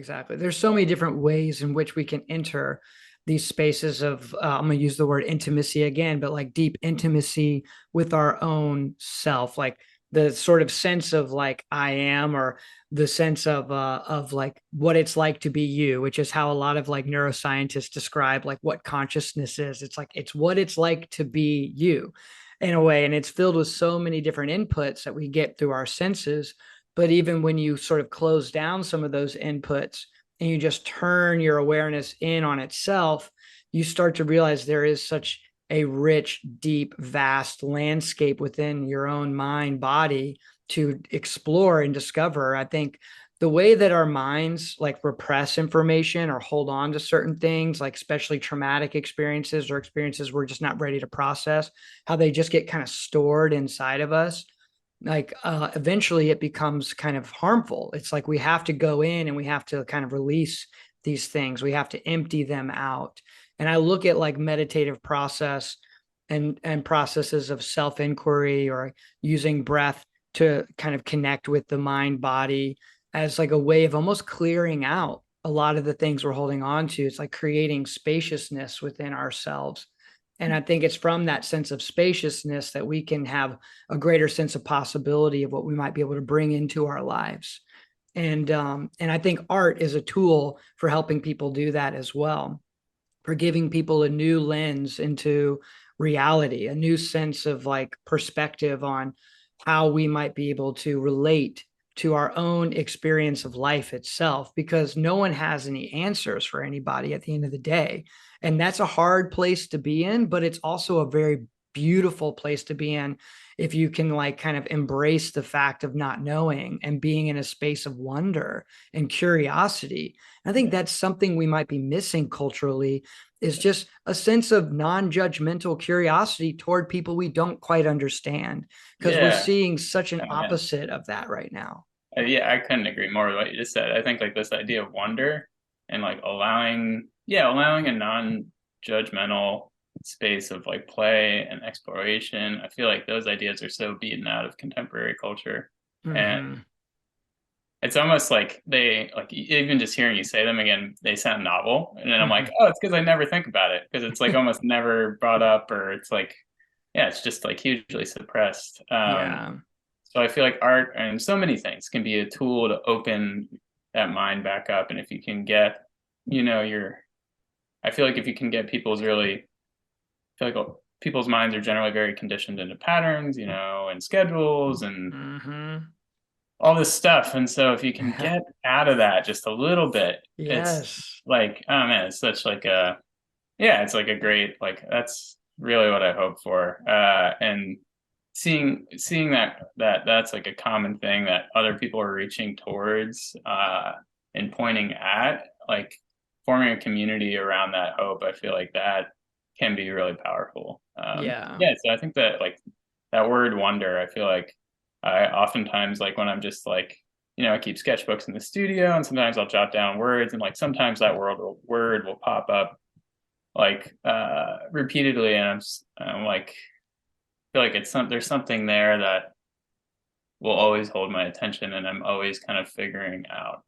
Exactly. There's so many different ways in which we can enter these spaces of, I'm going to use the word intimacy again, but like deep intimacy with our own self, like the sort of sense of like I am, or the sense of like what it's like to be you, which is how a lot of like neuroscientists describe like what consciousness is. It's like it's what it's like to be you in a way, and it's filled with so many different inputs that we get through our senses. But even when you sort of close down some of those inputs and you just turn your awareness in on itself, you start to realize there is such a rich, deep, vast landscape within your own mind, body to explore and discover. I think the way that our minds like repress information or hold on to certain things, like especially traumatic experiences or experiences we're just not ready to process, how they just get kind of stored inside of us, like eventually it becomes kind of harmful. It's like we have to go in and we have to kind of release these things. We have to empty them out. And I look at like meditative process and processes of self-inquiry or using breath to kind of connect with the mind body as like a way of almost clearing out a lot of the things we're holding on to. It's like creating spaciousness within ourselves. And I think it's from that sense of spaciousness that we can have a greater sense of possibility of what we might be able to bring into our lives. And I think art is a tool for helping people do that as well, for giving people a new lens into reality, a new sense of like perspective on how we might be able to relate to our own experience of life itself, because no one has any answers for anybody at the end of the day. And that's a hard place to be in, but it's also a very beautiful place to be in if you can like kind of embrace the fact of not knowing and being in a space of wonder and curiosity. I think that's something we might be missing culturally, is just a sense of non-judgmental curiosity toward people we don't quite understand, because we're Yeah. seeing such an Oh, yeah. opposite of that right now. Yeah, I couldn't agree more with what you just said. I think like this idea of wonder and like allowing a non-judgmental space of like play and exploration. I feel like those ideas are so beaten out of contemporary culture. And Mm-hmm. it's almost like they like even just hearing you say them again, they sound novel. And then I'm like, Mm-hmm. oh, it's because I never think about it because it's like almost never brought up, or it's like, yeah, it's just like hugely suppressed. Yeah. So I feel like art and so many things can be a tool to open that mind back up. And if you can get, your, I feel like if you can get I feel like people's minds are generally very conditioned into patterns, and schedules and Mm-hmm. all this stuff. And so if you can get out of that just a little bit, it's Yes. like, oh man, it's such like yeah, it's like a great, like, that's really what I hope for. And seeing that's like a common thing that other people are reaching towards, and pointing at, like forming a community around that hope, I feel like that can be really powerful. Yeah. Yeah, so I think that like that word wonder, I feel like I oftentimes, like when I'm just like, I keep sketchbooks in the studio and sometimes I'll jot down words, and like sometimes that word will pop up like repeatedly, and I'm like feel like there's something there that will always hold my attention, and I'm always kind of figuring out.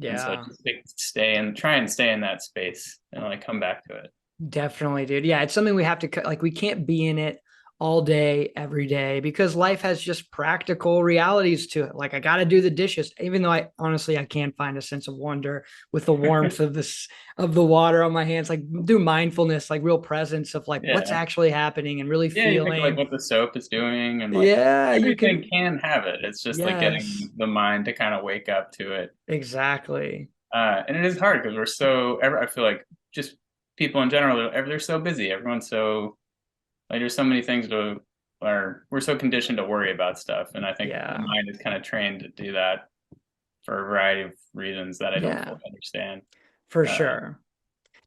And so Yeah. just like try and stay in that space and like come back to it. Definitely, dude. Yeah, it's something we have to like we can't be in it all day every day because life has just practical realities to it. Like I got to do the dishes, even though I honestly I can find a sense of wonder with the warmth of this of the water on my hands, like do mindfulness, like real presence of like what's Yeah. actually happening and really Yeah, you think like feeling. what the soap is doing, and like Yeah, you everything can. can have it. It's just like Yes, getting the mind to kind of wake up to it. exactly. And it is hard because I feel like just people in general, they're so busy. Everyone's so like there's so many things to, or we're so conditioned to worry about stuff, and I think the Yeah, mind is kind of trained to do that for a variety of reasons that I don't yeah, fully understand. for Uh, sure.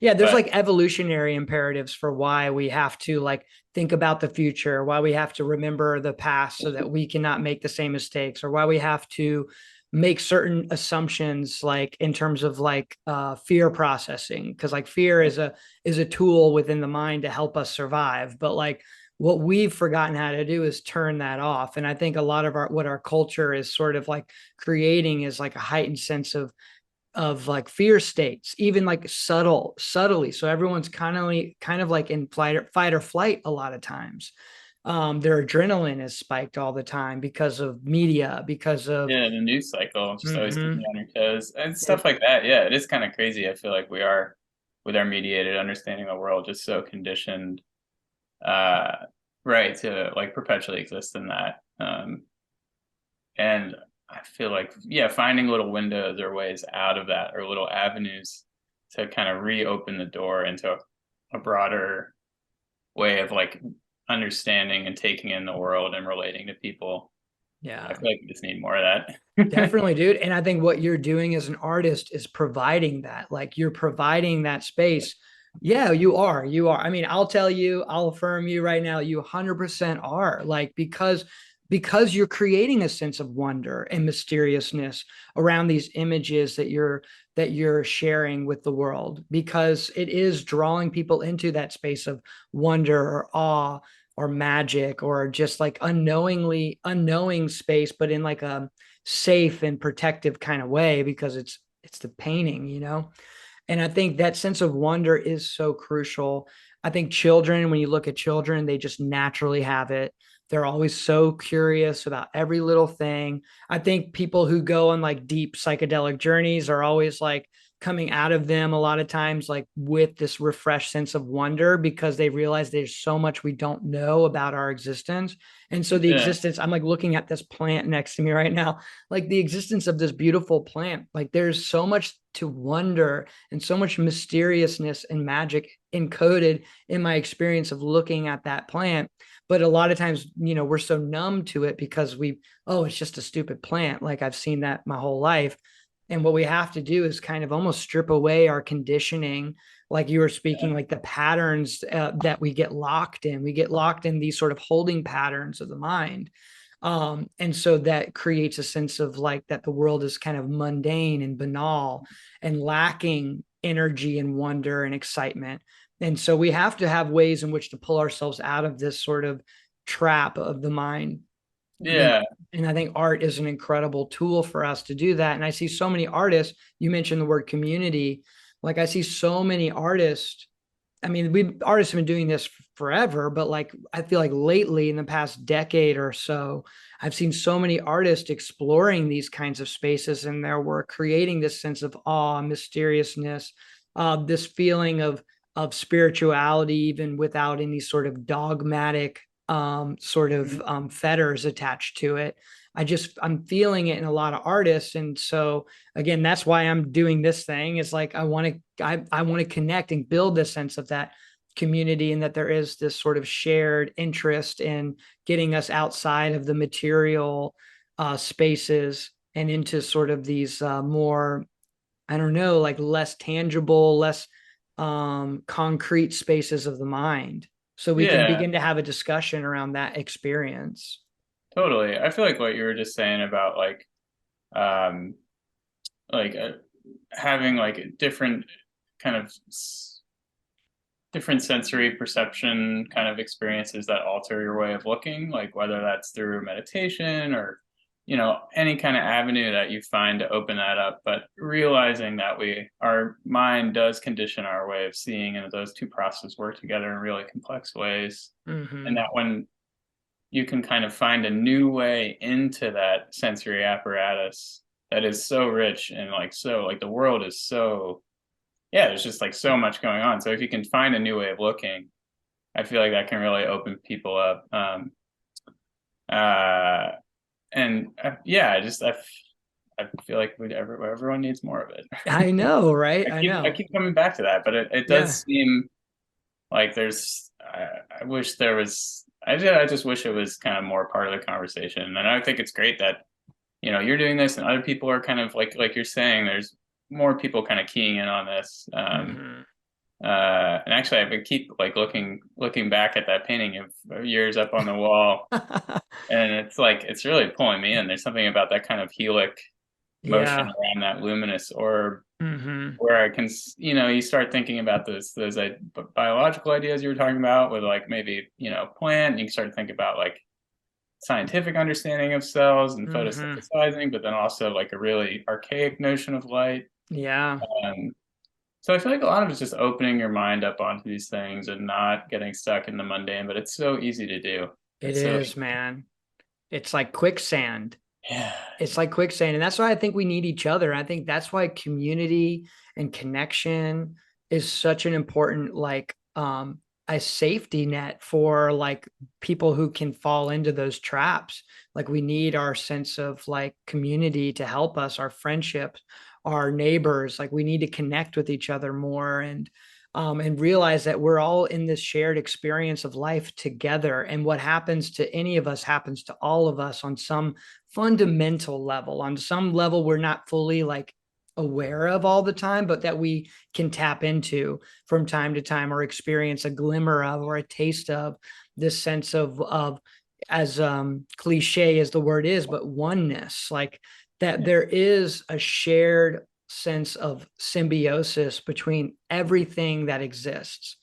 Yeah, there's but like evolutionary imperatives for why we have to like think about the future, why we have to remember the past so that we cannot make the same mistakes, or why we have to make certain assumptions like in terms of like fear processing, because like fear is a tool within the mind to help us survive. But like what we've forgotten how to do is turn that off. And I think a lot of our what our culture is sort of like creating is like a heightened sense of like fear states, even like subtly. So everyone's kind of like in fight or flight a lot of times. Their adrenaline is spiked all the time because of media, because of Yeah, the news cycle, just always keeping you mhm. on your toes and stuff It- like that. Yeah, it is kind of crazy. I feel like we are, with our mediated understanding of the world, just so conditioned, uh, right, to like perpetually exist in that. And I feel like, yeah, finding little windows or ways out of that, or little avenues to kind of reopen the door into a broader way of like understanding and taking in the world and relating to people. I yeah. feel like we just need more of that. Definitely, dude. And I think what you're doing as an artist is providing that. Like you're providing that space. Yeah, you are. You are. I mean, I'll tell you, I'll affirm you right now, you 100% are. Like because you're creating a sense of wonder and mysteriousness around these images that you're sharing with the world, because it is drawing people into that space of wonder or awe or magic, or just like unknowing space, but in like a safe and protective kind of way, because it's the painting, you know. And I think that sense of wonder is so crucial. I think children, when you look at children, they just naturally have it. They're always so curious about every little thing. I think people who go on like deep psychedelic journeys are always like coming out of them a lot of times like with this refreshed sense of wonder, because they realize there's so much we don't know about our existence. And so the Yeah, existence, I'm like looking at this plant next to me right now, like the existence of this beautiful plant, like there's so much to wonder and so much mysteriousness and magic encoded in my experience of looking at that plant. But a lot of times, you know, we're so numb to it because oh, it's just a stupid plant. Like I've seen that my whole life. And what we have to do is kind of almost strip away our conditioning, like you were speaking, like the patterns that we get locked in. We get locked in these sort of holding patterns of the mind. And so that creates a sense of like that the world is kind of mundane and banal and lacking energy and wonder and excitement. And so we have to have ways in which to pull ourselves out of this sort of trap of the mind. And, yeah, and I think art is an incredible tool for us to do that. And I see so many artists, you mentioned the word community. Like I see so many artists. I mean, we artists have been doing this forever, but like I feel like lately in the past decade or so, I've seen so many artists exploring these kinds of spaces in their work, creating this sense of awe, mysteriousness, this feeling of spirituality, even without any sort of dogmatic fetters attached to it. I'm feeling it in a lot of artists. And so again, that's why I'm doing this thing. Is like I want to connect and build this sense of that community, and that there is this sort of shared interest in getting us outside of the material spaces and into sort of these more, I don't know, like less tangible, less concrete spaces of the mind, so we can yeah, begin to have a discussion around that experience. totally. I feel like what you were just saying about um, like having like a different kind of different sensory perception kind of experiences that alter your way of looking, like whether that's through meditation or, any kind of avenue that you find to open that up. But realizing that our mind does condition our way of seeing, and those two processes work together in really complex ways. And Mm-hmm. that when you can kind of find a new way into that sensory apparatus that is so rich, and like so like the world is so, yeah, there's just like so much going on. So if you can find a new way of looking, I feel like that can really open people up. Uh, and yeah, I feel like everyone needs more of it. I know, right? I I know. keep coming back to that, but it Yeah. does seem like I wish there was. I just wish it was kind of more part of the conversation. And I think it's great that you're doing this, and other people are kind of like you're saying. There's more people kind of keying in on this. Mm-hmm. And actually, I would keep like looking back at that painting of yours up on the wall, and it's like it's really pulling me in. There's something about that kind of helic motion Yeah. around that luminous orb, Mm-hmm. where I can, you start thinking about those biological ideas you were talking about, with like maybe plant. You can start to think about like scientific understanding of cells and Mm-hmm. photosynthesizing, but then also like a really archaic notion of light. Yeah, Um, so I feel like a lot of it's just opening your mind up onto these things and not getting stuck in the mundane, but it's so easy to do. it It's so, is, man. It's like quicksand. yeah, It's like quicksand. And that's why I think we need each other. I think that's why community and connection is such an important, like, a safety net for like people who can fall into those traps. Like we need our sense of like community to help us, our friendships, our neighbors. Like we need to connect with each other more, and realize that we're all in this shared experience of life together. And what happens to any of us happens to all of us on some fundamental level, on some level we're not fully like aware of all the time, but that we can tap into from time to time, or experience a glimmer of, or a taste of this sense of as cliche as the word is, but oneness. Like that yeah, there is a shared sense of symbiosis between everything that exists.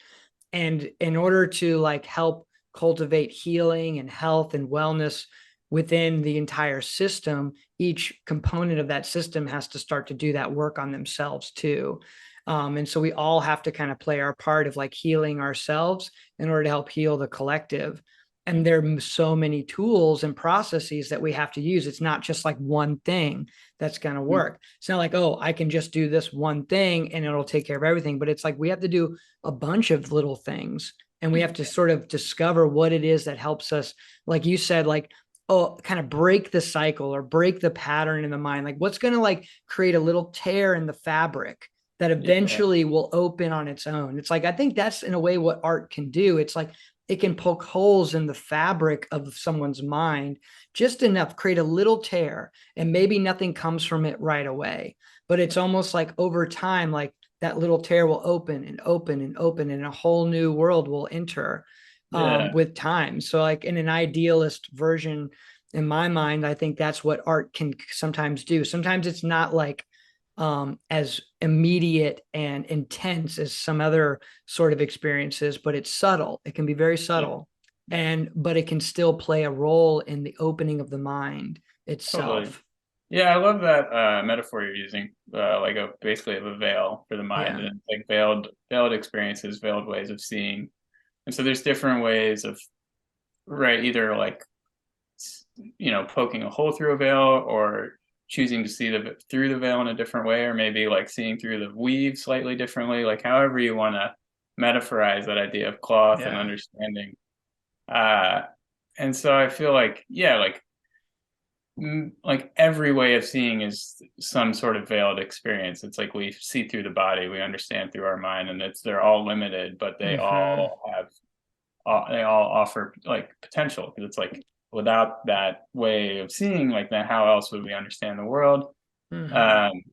And in order to like help cultivate healing and health and wellness within the entire system, each component of that system has to start to do that work on themselves too. And so we all have to kind of play our part of like healing ourselves in order to help heal the collective. And there are so many tools and processes that we have to use. It's not just like one thing that's going to work. It's not like, oh, I can just do this one thing and it'll take care of everything. But it's like we have to do a bunch of little things, and we have to sort of discover what it is that helps us, like you said, like, oh, kind of break the cycle or break the pattern in the mind. Like what's going to like create a little tear in the fabric that yeah, eventually will open on its own. It's like I think that's in a way what art can do. It's like it can poke holes in the fabric of someone's mind just enough, create a little tear, and maybe nothing comes from it right away, but it's almost like over time, like that little tear will open and open and open, and a whole new world will enter yeah, with time. So like in an idealist version, in my mind, I think that's what art can sometimes do. Sometimes it's not like as immediate and intense as some other sort of experiences, but it's subtle. It can be very yeah, subtle, and but it can still play a role in the opening of the mind totally. itself. Yeah, I love that metaphor you're using, like a basically of a veil for the mind, Yeah. and it's like veiled experiences, veiled ways of seeing. And so there's different ways of, right, either like poking a hole through a veil, or choosing to see the through the veil in a different way, or maybe like seeing through the weave slightly differently, like however you want to metaphorize that idea of cloth and Yeah. understanding. Uh, and so I feel like, yeah, like every way of seeing is some sort of veiled experience. It's like we see through the body, we understand through our mind, and they're all limited, but Mm-hmm. they all offer like potential, because it's like without that way of seeing, like then how else would we understand the world? Mm-hmm. Um,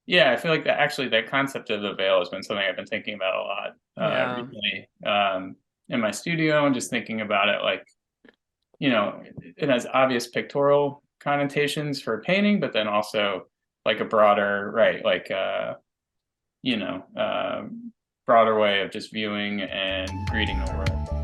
yeah, I feel like that actually that concept of the veil has been something I've been thinking about a lot Yeah. recently, in my studio, and just thinking about it like, it has obvious pictorial connotations for painting, but then also like a broader, right, like you know, uh, broader way of just viewing and greeting the world.